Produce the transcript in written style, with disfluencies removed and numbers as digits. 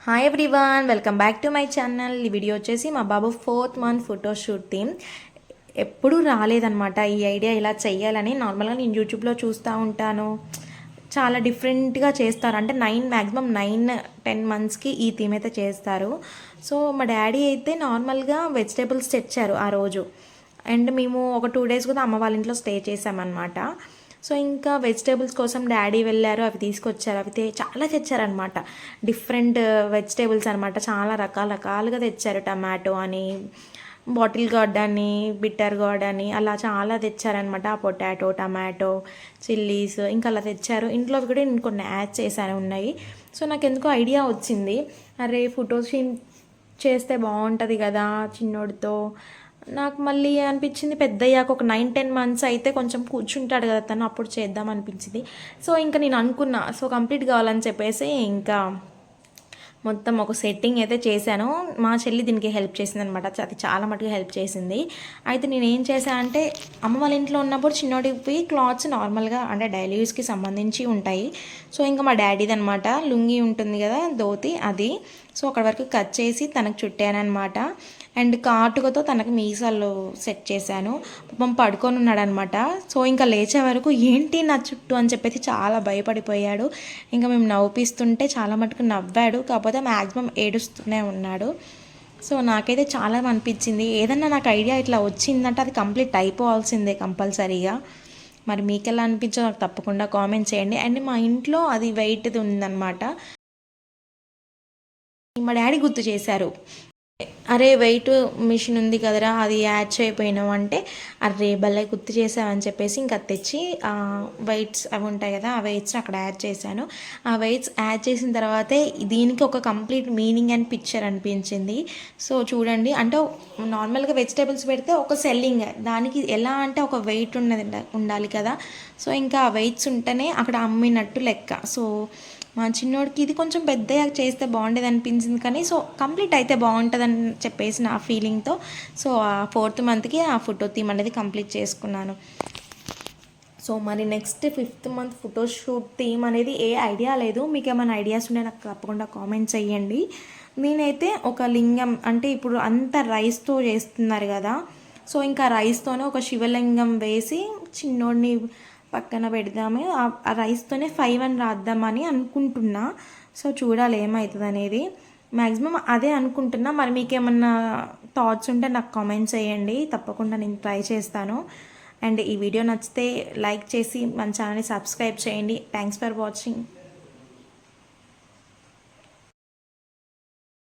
Hi everyone, welcome back to my channel. ఈ video వచ్చేసి మా బాబు 4th మంత్ ఫోటోషూట్ థీమ్. ఎప్పుడూ రాలేదనమాట ఈ ఐడియా ఇలా చెయ్యాలని. నార్మల్గా నేను యూట్యూబ్లో చూస్తూ ఉంటాను, చాలా డిఫరెంట్గా చేస్తారు. అంటే మ్యాక్సిమం 9-10 మంత్స్కి ఈ థీమ్ అయితే చేస్తారు. సో మా డాడీ అయితే నార్మల్గా వెజిటేబుల్స్ తెచ్చారు ఆ రోజు. అండ్ మేము ఒక 2 days కూడా అమ్మ వాళ్ళ ఇంట్లో స్టే చేసామన్నమాట. సో ఇంకా వెజిటేబుల్స్ కోసం డాడీ వెళ్ళారు, అవి తీసుకొచ్చారు. అవి చాలా తెచ్చారనమాట, డిఫరెంట్ వెజిటేబుల్స్ అనమాట. చాలా రకాలుగా తెచ్చారు. టమాటో అని, బాటిల్ గార్డ్ అని, బిట్టర్ గార్డ్ అని, అలా చాలా తెచ్చారనమాట. పొటాటో, టమాటో, చిల్లీస్ ఇంకా అలా తెచ్చారు. ఇంట్లో కూడా నేను కొన్ని యాడ్ చేశాను ఉన్నాయి. సో నాకు ఎందుకో ఐడియా వచ్చింది, అరే ఫొటోస్ చేస్తే బాగుంటుంది కదా చిన్నోడితో. నాకు మళ్ళీ అనిపించింది పెద్దయ్యాక ఒక 9-10 months అయితే కొంచెం కూర్చుంటాడు కదా తను, అప్పుడు చేద్దాం అనిపించింది. సో ఇంకా నేను అనుకున్నా, సో కంప్లీట్ కావాలని చెప్పేసి ఇంకా మొత్తం ఒక సెట్టింగ్ అయితే చేశాను. మా చెల్లి దీనికి హెల్ప్ చేసింది అనమాట, అది చాలా మటుకు హెల్ప్ చేసింది. అయితే నేను ఏం చేశాను అంటే, అమ్మ వాళ్ళ ఇంట్లో ఉన్నప్పుడు చిన్నోడికి క్లాత్స్ నార్మల్గా అంటే డైలీ యూస్కి సంబంధించి ఉంటాయి. సో ఇంకా మా డాడీది అనమాట లుంగి ఉంటుంది కదా, ధోతి, అది. సో అక్కడ వరకు కట్ చేసి తనకు చుట్టాను అనమాట. అండ్ కాటుకతో తనకు మీసాలు సెట్ చేశాను. పాపం పడుకొని ఉన్నాడనమాట. సో ఇంకా లేచే వరకు ఏంటి నా చుట్టూ అని చెప్పేసి చాలా భయపడిపోయాడు. ఇంకా మేము నవ్విస్తుంటే చాలా మటుకు నవ్వాడు, కాకపోతే మ్యాక్సిమం ఏడుస్తూనే ఉన్నాడు. సో నాకైతే చాలా అనిపించింది, ఏదన్నా నాకు ఐడియా ఇట్లా వచ్చిందంటే అది కంప్లీట్ అయిపోవాల్సిందే కంపల్సరీగా. మరి మీకు ఎలా అనిపించో నాకు తప్పకుండా కామెంట్ చేయండి. అండ్ మా ఇంట్లో అది వెయిట్ది ఉందన్నమాట. మా డాడీ గుర్తు చేశారు, అరే వెయిట్ మిషన్ ఉంది కదరా, అది యాడ్ చేయకపోయినావు అంటే, అరే భలే గుర్తు చేసావని చెప్పేసి ఇంకా తెచ్చి వెయిట్స్ అవి ఉంటాయి కదా, ఆ వెయిట్స్ అక్కడ యాడ్ చేశాను. ఆ వెయిట్స్ యాడ్ చేసిన తర్వాతే దీనికి ఒక కంప్లీట్ మీనింగ్ అండ్ పిక్చర్ అనిపించింది. సో చూడండి, అంటే నార్మల్గా వెజిటేబుల్స్ పెడితే ఒక సెల్లింగ్, దానికి ఎలా అంటే ఒక వెయిట్ ఉండాలి కదా. సో ఇంకా ఆ వెయిట్స్ ఉంటేనే అక్కడ అమ్మినట్టు లెక్క. సో మా చిన్నోడికి ఇది కొంచెం పెద్దగా చేస్తే బాగుండేది అనిపించింది, కానీ సో కంప్లీట్ అయితే బాగుంటుందని చెప్పేసి నా ఫీలింగ్తో సో ఆ 4th మంత్కి ఆ ఫోటో థీమ్ అనేది కంప్లీట్ చేసుకున్నాను. సో మరి next 5th month photoshoot theme అనేది ఏ ఐడియా లేదు. మీకు ఏమైనా ఐడియాస్ ఉంటే నాకు తప్పకుండా కామెంట్ చేయండి. నేనైతే ఒక లింగం, అంటే ఇప్పుడు అంత రైస్తో చేస్తున్నారు కదా, సో ఇంకా రైస్తోనే ఒక శివలింగం వేసి చిన్నోడిని పక్కన పెడదాము. ఆ రైస్తోనే 5 అని రాద్దామని అనుకుంటున్నా. సో చూడాలి ఏమవుతుంది అనేది. మ్యాక్సిమం అదే అనుకుంటున్నా. మరి మీకు ఏమన్నా థాట్స్ ఉంటే నాకు కామెంట్స్ చేయండి, తప్పకుండా నేను ట్రై చేస్తాను. అండ్ ఈ వీడియో నచ్చితే లైక్ చేసి మన ఛానల్ని సబ్స్క్రైబ్ చేయండి. Thanks for watching.